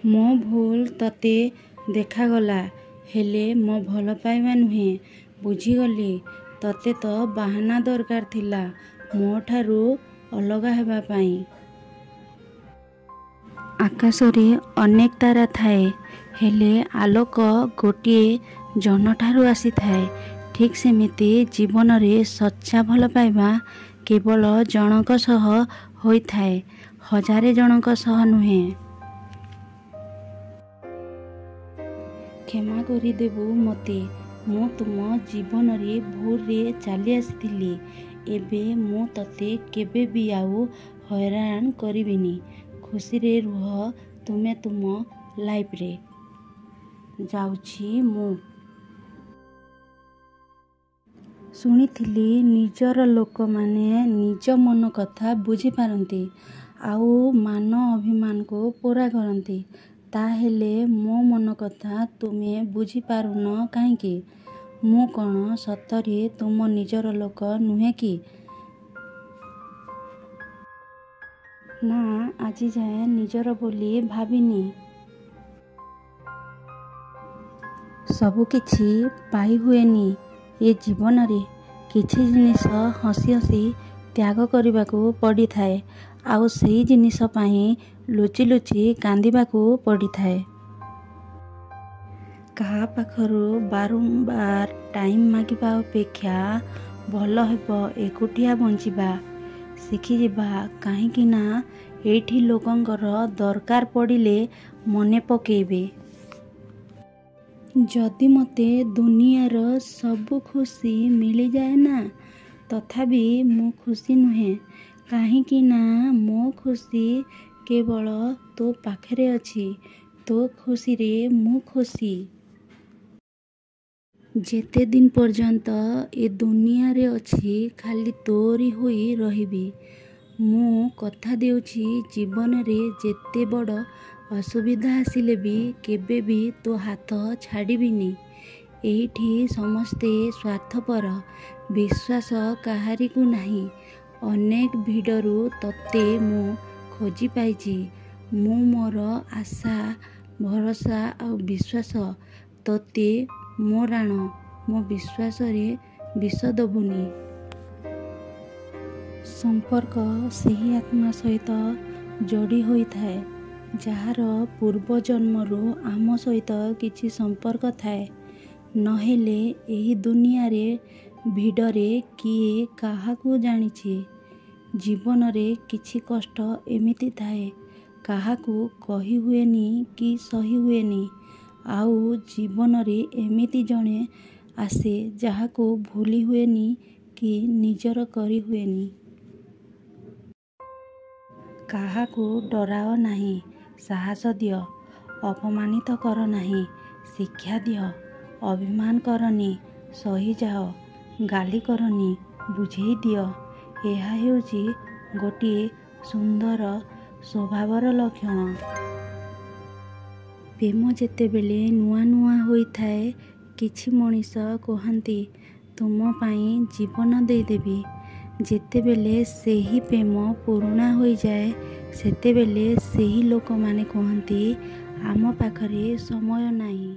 ମୋ ଭୁଲ ତତେ ଦେଖାଗଲା, ହେଲେ ମୋ ଭଲ ପାଇବା ନୁହେଁ। ବୁଝିଗଲି। ତତେ ତ ବାହାନା ଦରକାର ଥିଲା ମୋ ଠାରୁ ଅଲଗା ହେବା ପାଇଁ। ଆକାଶରେ ଅନେକ ତାରା ଥାଏ, ହେଲେ ଆଲୋକ ଗୋଟିଏ ଜହ୍ନଠାରୁ ଆସିଥାଏ। ଠିକ୍ ସେମିତି ଜୀବନରେ ସଚ୍ଚା ଭଲ ପାଇବା କେବଳ ଜଣଙ୍କ ସହ ହୋଇଥାଏ, ହଜାରେ ଜଣଙ୍କ ସହ ନୁହେଁ। କ୍ଷମା କରିଦେବୁ ମୋତେ। ମୁଁ ତୁମ ଜୀବନରେ ଭୁଲରେ ଚାଲି ଆସିଥିଲି। ଏବେ ମୁଁ ତତେ କେବେ ବି ଆଉ ହଇରାଣ କରିବିନି। ଖୁସିରେ ରୁହ ତୁମେ ତୁମ ଲାଇଫରେ। ଯାଉଛି ମୁଁ। ଶୁଣିଥିଲି ନିଜର ଲୋକମାନେ ନିଜ ମନ କଥା ବୁଝିପାରନ୍ତି ଆଉ ମାନ ଅଭିମାନକୁ ପୂରା କରନ୍ତି। ତାହେଲେ ମୋ ମନ କଥା ତୁମେ ବୁଝିପାରୁନ କାହିଁକି? ମୁଁ କ'ଣ ସତରେ ତୁମ ନିଜର ଲୋକ ନୁହେଁ କି? ନା, ଆଜିଯାଏ ନିଜର ବୋଲି ଭାବିନି। ସବୁକିଛି ପାଇ ହୁଏନି ଏ ଜୀବନରେ। କିଛି ଜିନିଷ ହସି ହସି ତ୍ୟାଗ କରିବାକୁ ପଡ଼ିଥାଏ, ଆଉ ସେଇ ଜିନିଷ ପାଇଁ ଲୁଚି ଲୁଚି କାନ୍ଦିବାକୁ ପଡ଼ିଥାଏ। କାହା ପାଖରୁ ବାରମ୍ବାର ଟାଇମ୍ ମାଗିବା ଅପେକ୍ଷା ଭଲ ହେବ ଏକୁଟିଆ ବଞ୍ଚିବା ଶିଖିଯିବା। କାହିଁକି ନା ଏଇଠି ଲୋକଙ୍କର ଦରକାର ପଡ଼ିଲେ ମନେ ପକେଇବେ। ଯଦି ମୋତେ ଦୁନିଆର ସବୁ ଖୁସି ମିଳିଯାଏ ନା, ତଥାପି ମୁଁ ଖୁସି ନୁହେଁ। କାହିଁକି ନା ମୋ ଖୁସି କେବଳ ତୋ ପାଖରେ ଅଛି। ତୋ ଖୁସିରେ ମୁଁ ଖୁସି। ଯେତେ ଦିନ ପର୍ଯ୍ୟନ୍ତ ଏ ଦୁନିଆରେ ଅଛି ଖାଲି ତୋରି ହୋଇ ରହିବି। ମୁଁ କଥା ଦେଉଛି ଜୀବନରେ ଯେତେ ବଡ଼ ଅସୁବିଧା ଆସିଲେ ବି କେବେ ବି ତୋ ହାତ ଛାଡ଼ିବିନି। ଏଇଠି ସମସ୍ତେ ସ୍ୱାର୍ଥପର, ବିଶ୍ୱାସ କାହାରିକୁ ନାହିଁ। ଅନେକ ଭିଡ଼ରୁ ତତେ ମୁଁ ଖୋଜି ପାଇଛି। ମୁଁ ମୋର ଆଶା ଭରସା ଆଉ ବିଶ୍ୱାସ ତତେ ମୋ ରାଣ। ମୋ ବିଶ୍ୱାସରେ ବିଷ ଦେବୁନି। ସମ୍ପର୍କ ସେହି ଆତ୍ମା ସହିତ ଯୋଡ଼ି ହୋଇଥାଏ ଯାହାର ପୂର୍ବ ଜନ୍ମରୁ ଆମ ସହିତ କିଛି ସମ୍ପର୍କ ଥାଏ। ନହେଲେ ଏହି ଦୁନିଆରେ ଭିଡ଼ରେ କିଏ କାହାକୁ ଜାଣିଛି? ଜୀବନରେ କିଛି କଷ୍ଟ ଏମିତି ଥାଏ କାହାକୁ କହି ହୁଏନି କି ସହି ହୁଏନି। ଆଉ ଜୀବନରେ ଏମିତି ଜଣେ ଆସେ ଯାହାକୁ ଭୁଲି ହୁଏନି କି ନିଜର କରି ହୁଏନି। କାହାକୁ ଡରାଅ ନାହିଁ, ସାହସ ଦିଅ। ଅପମାନିତ କର ନାହିଁ, ଶିକ୍ଷା ଦିଅ। ଅଭିମାନ କରନି, ସହିଯାଅ। ଗାଳି କରନି, ବୁଝେଇ ଦିଅ। ଏହା ହେଉଛି ଗୋଟିଏ ସୁନ୍ଦର ସ୍ୱଭାବର ଲକ୍ଷଣ। ପ୍ରେମ ଯେତେବେଳେ ନୂଆ ନୂଆ ହୋଇଥାଏ, କିଛି ମଣିଷ କହନ୍ତି ତୁମ ପାଇଁ ଜୀବନ ଦେଇଦେବି। ଯେତେବେଳେ ସେହି ପ୍ରେମ ପୁରୁଣା ହୋଇଯାଏ, ସେତେବେଳେ ସେହି ଲୋକମାନେ କହନ୍ତି ଆମ ପାଖରେ ସମୟ ନାହିଁ।